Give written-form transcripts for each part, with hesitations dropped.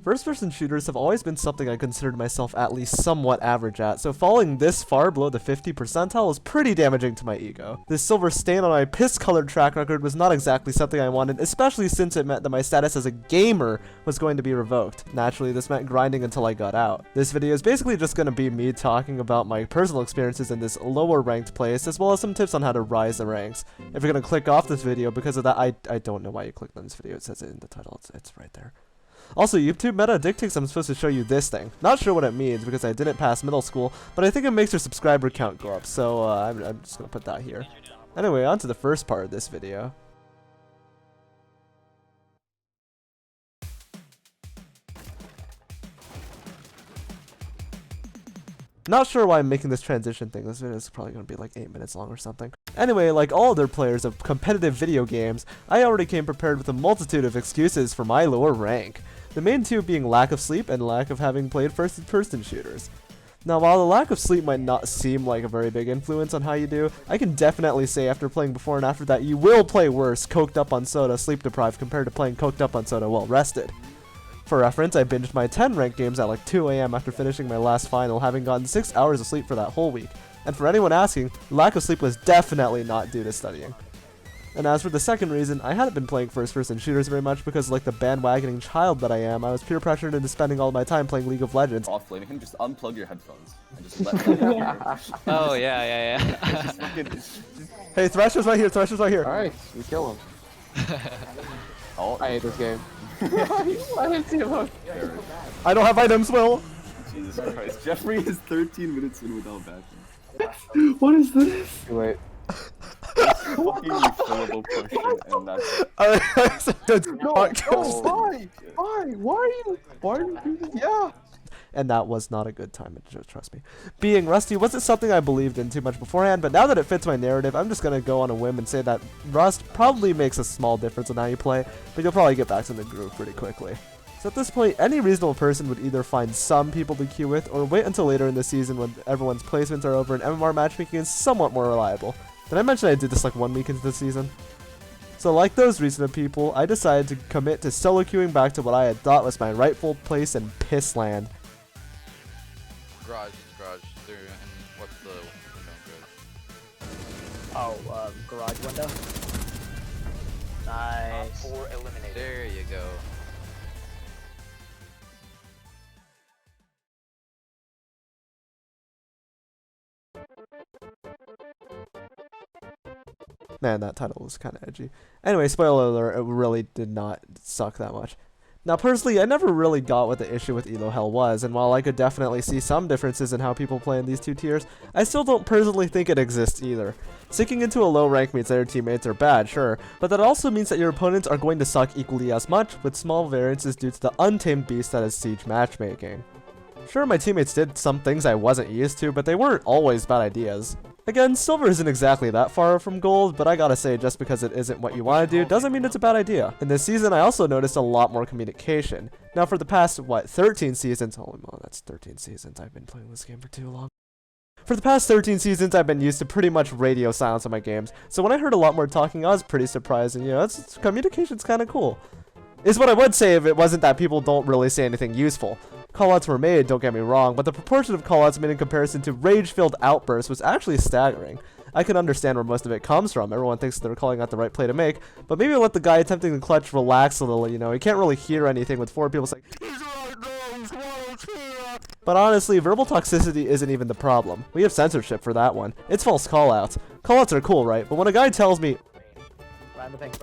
First-person shooters have always been something I considered myself at least somewhat average at, so falling this far below the 50 percentile was pretty damaging to my ego. This silver stain on my piss-colored track record was not exactly something I wanted, especially since it meant that my status as a gamer was going to be revoked. Naturally, this meant grinding until I got out. This video is basically just going to be me talking about my personal experiences in this lower ranked place, as well as some tips on how to rise the ranks. If you're going to click off this video because of that, I don't know why you clicked on this video. It says it in the title. It's right there. Also, YouTube meta dictates I'm supposed to show you this thing. Not sure what it means because I didn't pass middle school, but I think it makes your subscriber count go up, so I'm just going to put that here. Anyway, on to the first part of this video. Not sure why I'm making this transition thing. This video is probably going to be like 8 minutes long or something. Anyway, like all other players of competitive video games, I already came prepared with a multitude of excuses for my lower rank. The main two being lack of sleep and lack of having played first-person shooters. Now, while the lack of sleep might not seem like a very big influence on how you do, I can definitely say after playing before and after that you will play worse coked up on soda, sleep deprived, compared to playing coked up on soda well rested. For reference, I binged my 10 ranked games at like 2 AM after finishing my last final, having gotten 6 hours of sleep for that whole week. And for anyone asking, lack of sleep was definitely not due to studying. And as for the second reason, I hadn't been playing first-person shooters very much because, like the bandwagoning child that I am, I was peer pressured into spending all my time playing League of Legends. Offlane, you can just unplug your headphones and just let them hear. Oh, yeah. Hey, Thresher's right here, Thresher's right here. Alright, we kill him. Oh, I hate this game. I didn't see him. I don't have items, Will. Jesus Christ. Jeffrey is 13 minutes in without backing. What is this? Wait. Fucking refillable potion, and that's Why are you doing this? Yeah. And that was not a good time, trust me. Being rusty wasn't something I believed in too much beforehand, but now that it fits my narrative, I'm just gonna go on a whim and say that rust probably makes a small difference in how you play, but you'll probably get back to the groove pretty quickly. So at this point, any reasonable person would either find some people to queue with, or wait until later in the season when everyone's placements are over and MMR matchmaking is somewhat more reliable. Did I mention I did this like 1 week into the season? So like those reasonable people, I decided to commit to solo queuing back to what I had thought was my rightful place in piss land. Garage, there, and what's the window? Oh, garage window. Nice. 4 eliminated. There you go. Man, that title was kind of edgy. Anyway, spoiler alert, it really did not suck that much. Now, personally, I never really got what the issue with Elo Hell was, and while I could definitely see some differences in how people play in these two tiers, I still don't personally think it exists either. Sinking into a low rank means that your teammates are bad, sure, but that also means that your opponents are going to suck equally as much, with small variances due to the untamed beast that is Siege matchmaking. Sure, my teammates did some things I wasn't used to, but they weren't always bad ideas. Again, silver isn't exactly that far from gold, but I gotta say, just because it isn't what you want to do doesn't mean it's a bad idea. In this season, I also noticed a lot more communication. Now for the past, 13 seasons, holy moly, that's 13 seasons, I've been playing this game for too long. For the past 13 seasons, I've been used to pretty much radio silence on my games, so when I heard a lot more talking, I was pretty surprised, and communication's kinda cool. Is what I would say if it wasn't that people don't really say anything useful. Callouts were made, don't get me wrong, but the proportion of callouts made in comparison to rage-filled outbursts was actually staggering. I can understand where most of it comes from. Everyone thinks they're calling out the right play to make, but maybe let the guy attempting to clutch relax a little, He can't really hear anything with 4 people saying, but honestly, verbal toxicity isn't even the problem. We have censorship for that one. It's false callouts. Callouts are cool, right? But when a guy tells me, Behind the pink.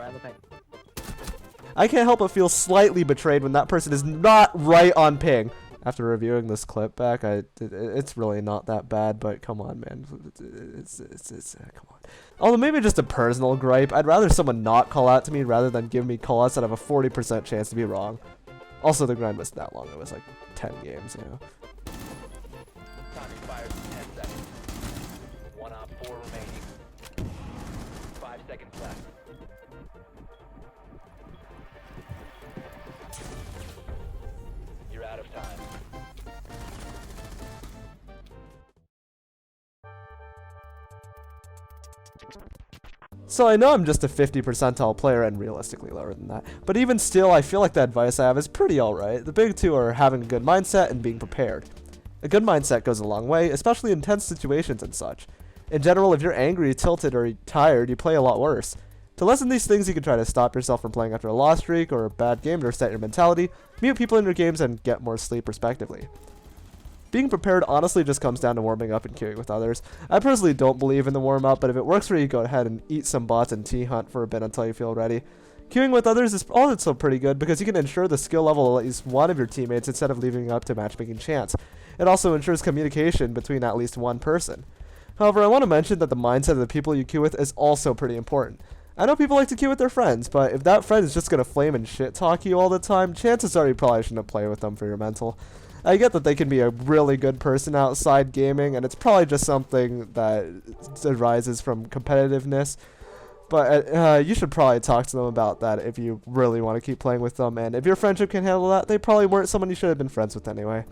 I can't help but feel slightly betrayed when that person is not right on ping. After reviewing this clip back, it's really not that bad, but come on, man. Come on. Although maybe just a personal gripe, I'd rather someone not call out to me rather than give me callouts that have a 40% chance to be wrong. Also, the grind wasn't that long. It was like 10 games, Time expires in 10 seconds. 1 op 4 remaining. 5 seconds left. You're out of time. So I know I'm just a 50 percentile player and realistically lower than that. But even still, I feel like the advice I have is pretty alright. The big two are having a good mindset and being prepared. A good mindset goes a long way, especially in tense situations and such. In general, if you're angry, tilted, or tired, you play a lot worse. To lessen these things, you can try to stop yourself from playing after a loss streak or a bad game to reset your mentality, mute people in your games, and get more sleep respectively. Being prepared honestly just comes down to warming up and queuing with others. I personally don't believe in the warm-up, but if it works for you, go ahead and eat some bots and T-hunt for a bit until you feel ready. Queuing with others is also pretty good because you can ensure the skill level of at least one of your teammates instead of leaving it up to matchmaking chance. It also ensures communication between at least one person. However, I want to mention that the mindset of the people you queue with is also pretty important. I know people like to queue with their friends, but if that friend is just going to flame and shit talk you all the time, chances are you probably shouldn't play with them for your mental. I get that they can be a really good person outside gaming, and it's probably just something that arises from competitiveness. But you should probably talk to them about that if you really want to keep playing with them. And if your friendship can handle that, they probably weren't someone you should have been friends with anyway.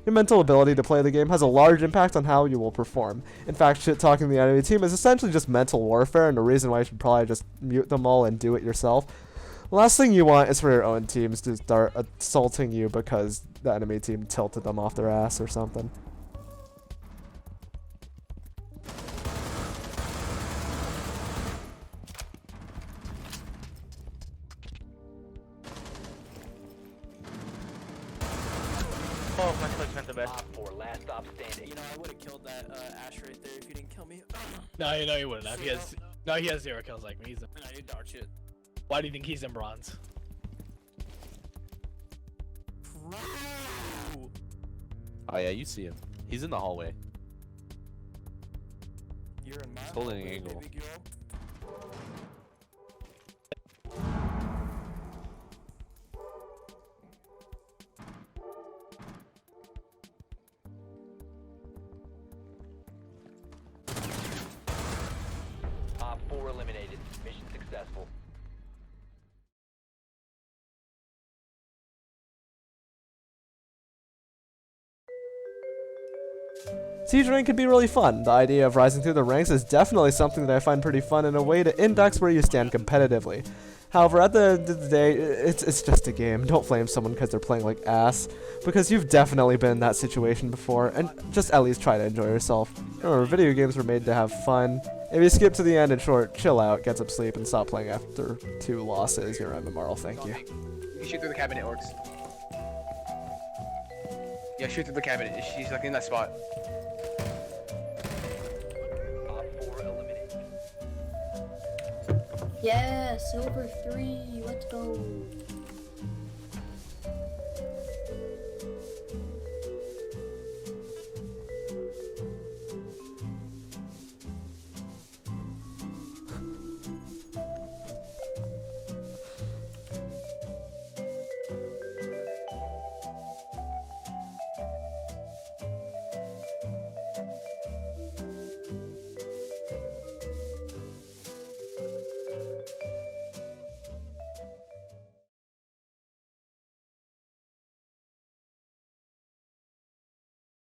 Your mental ability to play the game has a large impact on how you will perform. In fact, shit-talking the enemy team is essentially just mental warfare, and a reason why you should probably just mute them all and do it yourself. The last thing you want is for your own teams to start assaulting you because the enemy team tilted them off their ass or something. Oh, my clutch went to bed. Op 4, last stop standing. You know, I would have killed that Ash right there if you didn't kill me. No, you wouldn't have. He has 0 kills like me. I did dog shit. Why do you think he's in bronze? Oh yeah, you see him. He's in the hallway. You're in my holding an hallway, angle. baby girl. Op 4 eliminated. Mission successful. Siege rank can be really fun. The idea of rising through the ranks is definitely something that I find pretty fun in a way to index where you stand competitively. However, at the end of the day, it's just a game. Don't flame someone because they're playing like ass, because you've definitely been in that situation before, and just at least try to enjoy yourself. Remember, video games were made to have fun. If you skip to the end, in short, chill out, get some sleep, and stop playing after 2 losses, you're immoral, thank you. You shoot through the cabinet, Orcs. Yeah, shoot through the cabinet. She's like in that spot. Op 4 eliminated. Yeah, silver 3, let's go.